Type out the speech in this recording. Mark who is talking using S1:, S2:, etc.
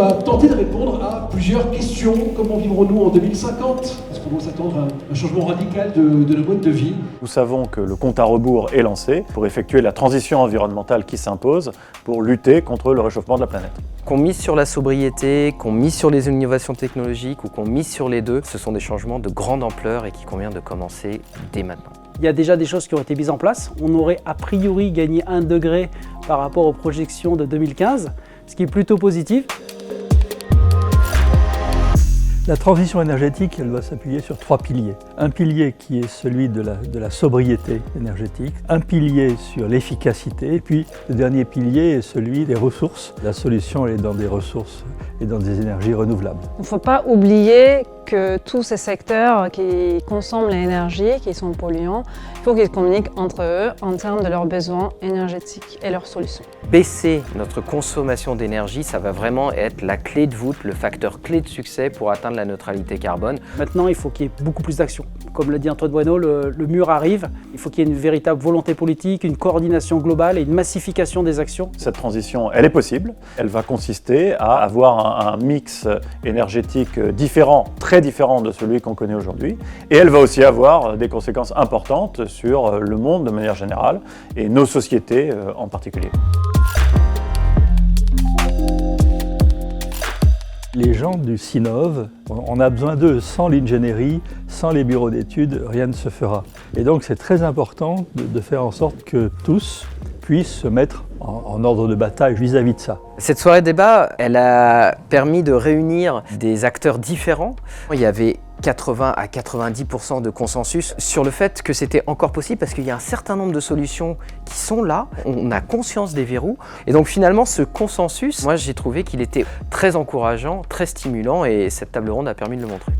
S1: va tenter de répondre à plusieurs questions. Comment vivrons-nous en 2050? Est-ce qu'on doit s'attendre à un changement radical de nos modes de vie?
S2: Nous savons que le compte à rebours est lancé pour effectuer la transition environnementale qui s'impose pour lutter contre le réchauffement de la planète.
S3: Qu'on mise sur la sobriété, qu'on mise sur les innovations technologiques ou qu'on mise sur les deux, ce sont des changements de grande ampleur et qui convient de commencer dès maintenant.
S4: Il y a déjà des choses qui ont été mises en place. On aurait a priori gagné 1 degré par rapport aux projections de 2015, ce qui est plutôt positif.
S5: La transition énergétique, elle doit s'appuyer sur 3 piliers. Un pilier qui est celui de la sobriété énergétique, un pilier sur l'efficacité, et puis le dernier pilier est celui des ressources. La solution elle est dans des ressources et dans des énergies renouvelables.
S6: Il ne faut pas oublier que tous ces secteurs qui consomment l'énergie, qui sont polluants, il faut qu'ils communiquent entre eux en termes de leurs besoins énergétiques et leurs solutions.
S3: Baisser notre consommation d'énergie, ça va vraiment être la clé de voûte, le facteur clé de succès pour atteindre la neutralité carbone.
S4: Maintenant, il faut qu'il y ait beaucoup plus d'action. Comme l'a dit Antoine Bueno, le mur arrive. Il faut qu'il y ait une véritable volonté politique, une coordination globale et une massification des actions.
S2: Cette transition, elle est possible. Elle va consister à avoir un mix énergétique différent, très différent de celui qu'on connaît aujourd'hui. Et elle va aussi avoir des conséquences importantes sur le monde de manière générale et nos sociétés en particulier.
S5: Les gens du CINOV, on a besoin d'eux. Sans l'ingénierie, sans les bureaux d'études, rien ne se fera. Et donc c'est très important de faire en sorte que tous puissent se mettre en ordre de bataille vis-à-vis de ça.
S3: Cette soirée débat, elle a permis de réunir des acteurs différents. Il y avait 80 à 90% de consensus sur le fait que c'était encore possible parce qu'il y a un certain nombre de solutions qui sont là, on a conscience des verrous et donc finalement ce consensus, moi j'ai trouvé qu'il était très encourageant, très stimulant et cette table ronde a permis de le montrer.